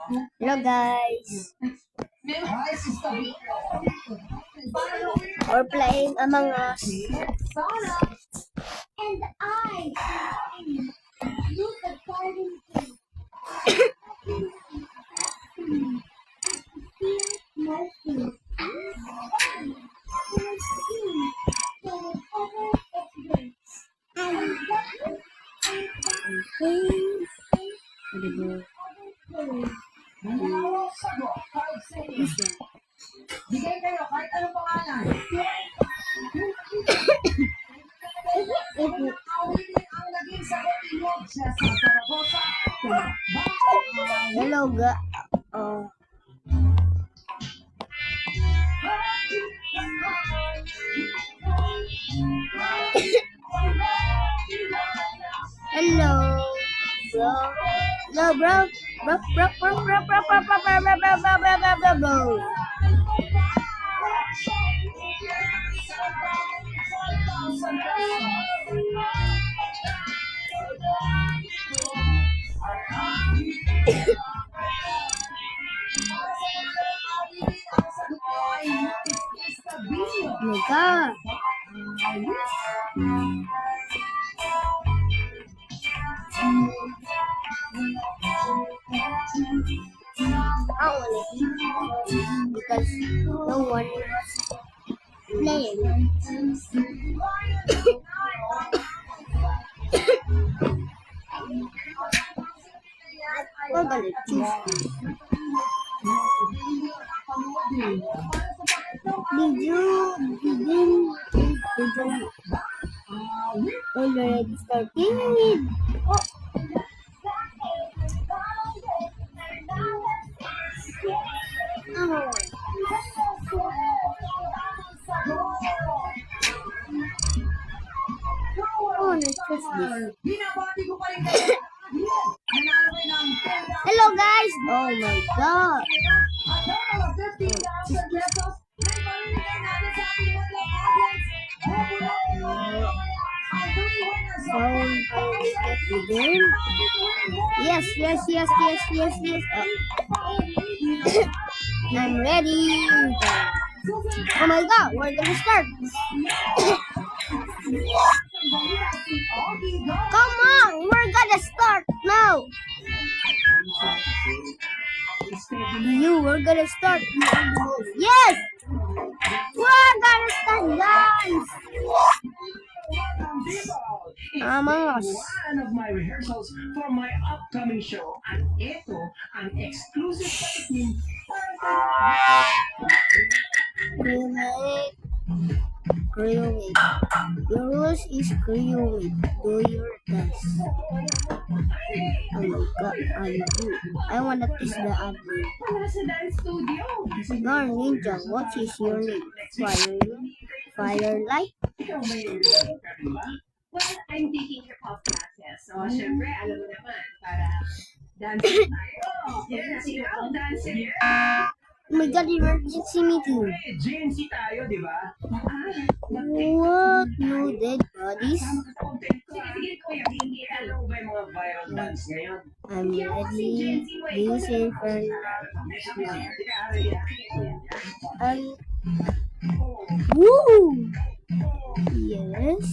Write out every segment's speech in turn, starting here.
Hello guys. We're playing Among Us. And I look at garden Bigay kayo kahit anong pangalan. Awitin ang naging sagot ninyo sa Zaragoza. Hello guys. Oh. Hello, bro. Hello, bro. Bro. Oh my God. I want to eat because no one was playing. We're gonna choose. Did you already started? Oh. Oh, let's choose this. Binabati ko pa rin kayo. Nanalo kayo ng 10,000 Hello guys! Oh my God! at total of 15,000 pesos. May pamimigay natin sa ating monthly audience. Ang three winners So, of how we get the game? Yes. I'm ready. Oh my God, we're gonna start. Come on, we're gonna start now. We're gonna start. Yes, we're gonna start, guys. Among Us. One of my rehearsals for my upcoming show. At ito ang exclusive pakitin Create. Your rules is create. Do your best. Oh my God, I wanna test the admin. Wala sa dance studio. Gar Ninja, what is your name? Firelight? Ikaw ba yung ka ba? Well, I'm taking hip-hop classes. So, syempre, alam mo naman, para dancing tayo. Yes, ikaw, dancing. Oh my God, emergency meeting. Eh, GNC tayo, di ba? What? No dead bodies? Sama ka sa content ko. Sige, sige, kuya, hindi Alam mo ba yung mga viral dance ngayon? I'm ready. This is for woo! Yes.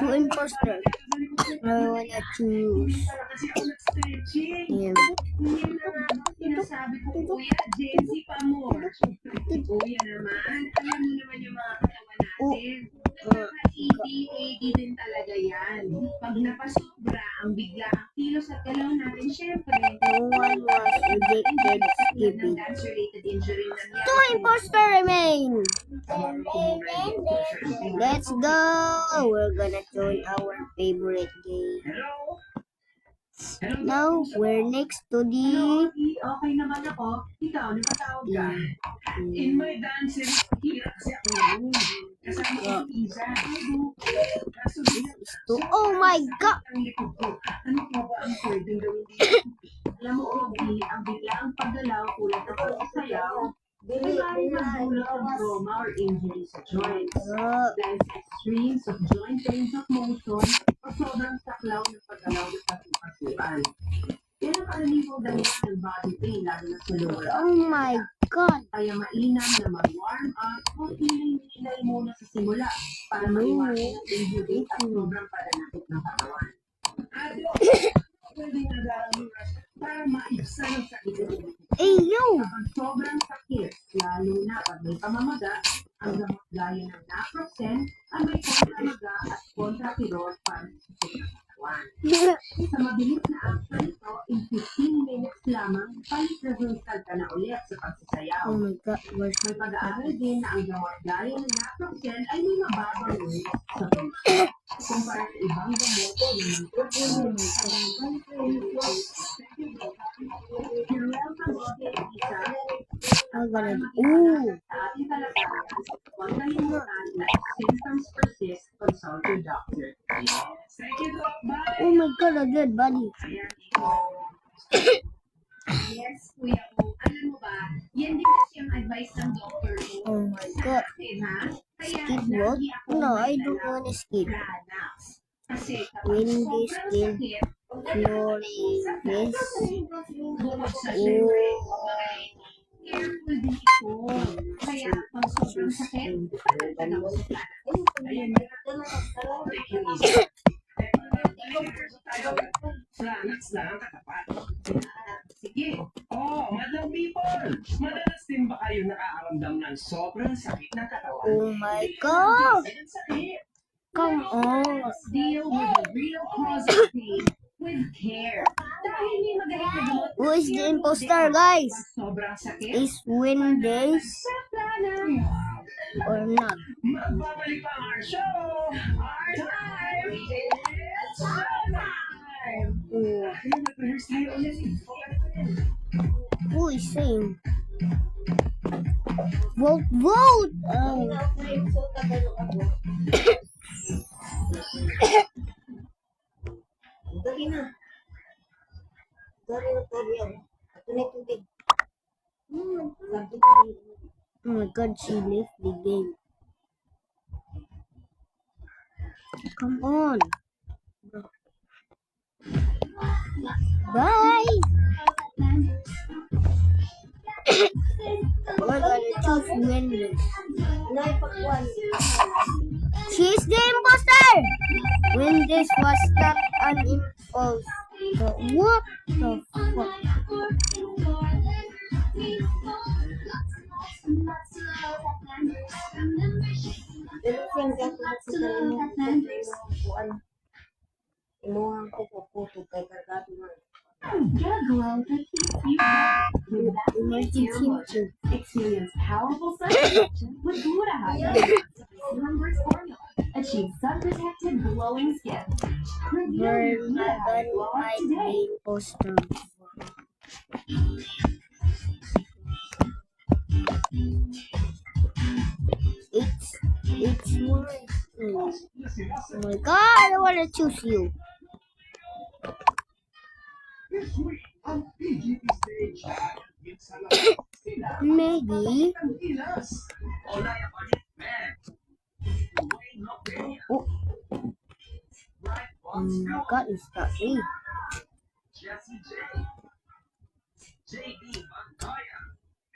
Two imposter. I wanna choose him. Sinasabi ko, kuya, Gen Z pa mo. Kuya naman, alam mo naman yung mga katawan natin. AD din talaga yan. Pag napasobra ang bigla ang kilos at galaw natin, syempre, No one was rejected skipping. dance-related injury na Two imposter remain. Let's go. We're gonna join our favorite game. Hello? Hello? Now we're next to the Okay naman ako. Ikaw, napatawag ka. In my dancing, hirap kasi ako ngayon. Kasama ko yung isa. Kaso Oh my God. ang likod ko. Ano po ba ang pwedeng gawin dito? Alam mo, Obi, ang biglaang paggalaw, kulat na pagsayaw, Dili, ay dili na, nagdulot ng bawas. trauma or injury sa joints. Ah, Dahil sa extremes of joint range of motion o sobrang saklaw ng paggalaw ng kasukasuan. Yan ang karaniwang dahilan ng body pain, lalo na sa lower oh my God. kaya mainam na mag-warm up o hinay-hinay muna sa simula para maiwasan ang injury at sobrang pananakit ng katawan. At pwede nag-aaral para maibsan ang sakit ng ulo. Yo. Kapag sobrang sakit, lalo na pag may pamamaga, ang gamot gaya ng naproxen ang may kontramaga at kontrapirol para sa sakit ng katawan. Sa mabilis na action ito, in 15 minutes lamang, balik-rehearsal ka na ulit sa pagsasayaw. Oh my God. Where's May pag-aaral din na ang gamot gaya ng naproxen ay may mababang risk sa puso. Kumpara sa ibang gamot, I'm gonna ooh. sa ating talakayan, huwag kalimutan na if symptoms persist, consult your doctor. Thank you, Doc. Bye! Oh my God, a dead body. Yes, Kuya O. Alam mo ba, yan din kasi ang advice ng doctor ko. Oh my God. Akin, ha? Kaya Skid road? lagi ako No, may I don't dalang wanna skid. Xanax. Kasi kapag Windy sobrang skid, sakit, Flores. bukod sa Oh. syempre, careful din ito. Kaya pag sobrang sakit, pagkakita na ako sa Xanax. Ayun, take it easy. Flanax na ang katapat. Sige. Oh, Madam People! Madalas din ba kayo nakakaramdam ng sobrang sakit ng katawan? Oh my God. Ang sakit! Come on. Let's deal with the real cause of pain with care. Dahil may magaling na gamot. Who is the imposter, guys? Pag sobrang sakit, Is Wendy's Flanax. or not? Magbabalik pa ang our show! Our time! It's showtime! Oh, Ayun, nag-rehearse tayo ulit. who is saying? Vote, vote! Oh. Dali na. Dali na tayo. Ito na tubig. Oh my God, she left the game. Come on. Bye. We're gonna choose Wendy's. Naipagwan. She's the imposter. Wendy's was not an imposter. What the fuck? Pero siyang gagawin sa kalimutan sa imong kuan. Imuhang ko puputo kay kargado na. Get a glow that keeps you bright with that Emergency meeting. Experience powerful sun protection with glutathione. Numbers formula. Achieve sun-protected glowing skin. Review your Burn my glutathione glow up might today. be imposter. It's mine. Oh my God, I wanna choose you. This week on PGP Stage, Maybe. Pilipinas. Olaya Palit, Wayne Lopez, Oh, Bright oh my God, it's not me. Jesse J, JD Magkaya,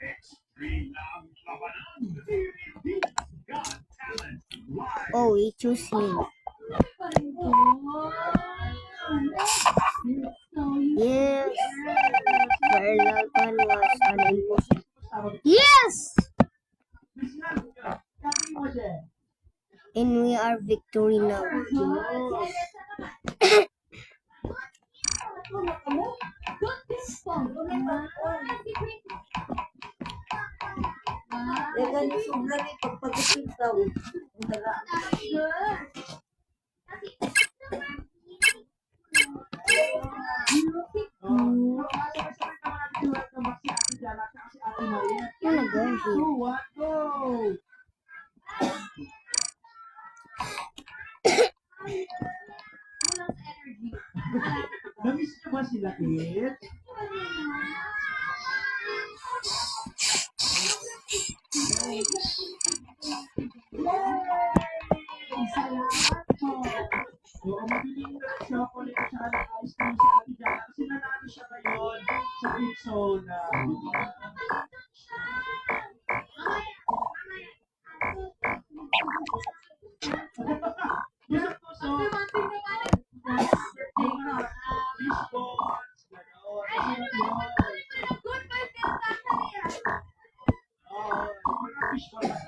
Extreme Love Labanan, Got Talent, Live. Oh, we choose him. Yes. Perlagan was an imposter. Yes! And we are victory now. Dagan ni sobra ni pagpagupit daw. Ang daga. Wanna go here. Namiss niyo ba sila, Kit? Salamat po. So, ang mabiling chocolate at saka ng ice cream sa atin dyan. Kasi nanalo siya ngayon sa Pixona. Gusto ko so, birthday na. Response. Ganon. Mga fish balls.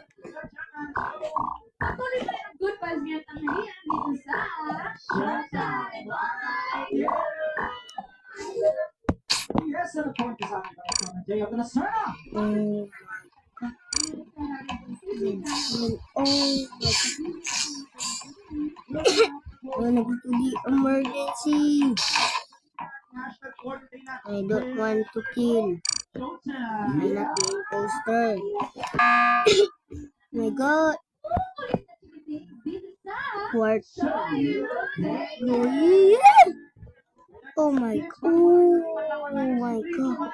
Good vibes niya tanghalian dito sa Showtime. Bye! Yes, and of course, kasama tayo sa mga Jay of the Nasrana. Oh, wanna go to the emergency. Hashtag coordinate na. I don't want to kill. Showtime. I'm not the imposter. My God. What? Oh my God. Oh my God.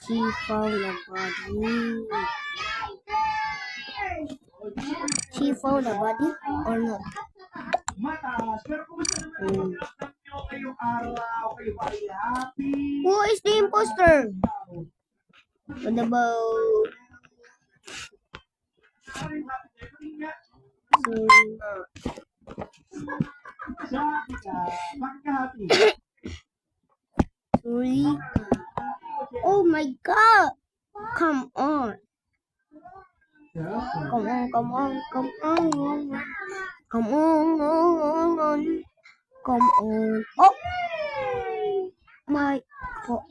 She found a body. She found a body or not? Mataas. Pero kumusta naman ang pakiramdam nyo ngayong araw? Kayo ba ay happy? Who is the imposter? What about? Happy kayo? Kanina, sabi ka, bakit ka happy? Sorry. Oh my God. Come on. Come on, come on, come on. Come on. Come on. Oh my God.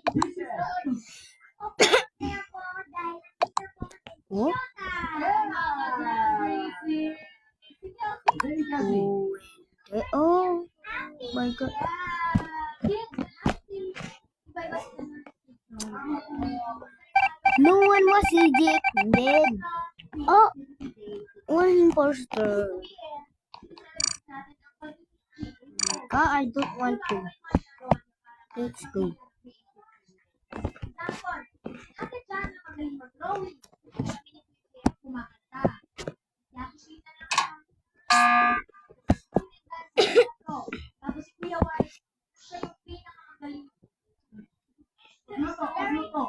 What? Very kasi. Oh my God. No one was ejected. Oh, one imposter. I don't want to. Let's go. Tapos si Kuya White, siya yung pinakamagaling. Luto.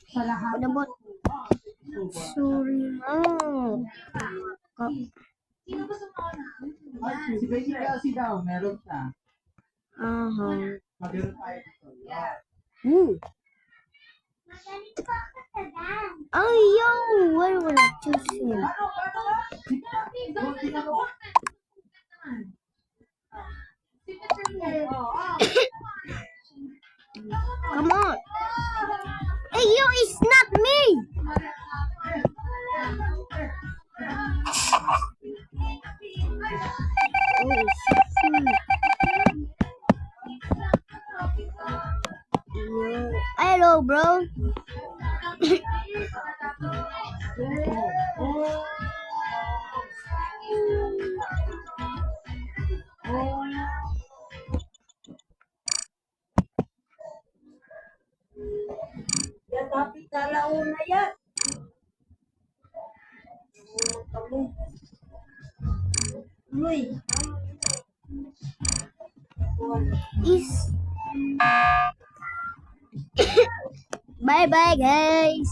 Sa lahat. What about? Sorry na. Sino gusto mo na? Ay, si Becky kasi daw, meron siya. Aha. Magkaroon tayo dito. Oh, yo, why would I choose him? Come on. Hey, yo, it's not me. Oh, shoot. Yo. Hello, bro. Yan, tapi talaon na yan. Uy. Is bye bye guys.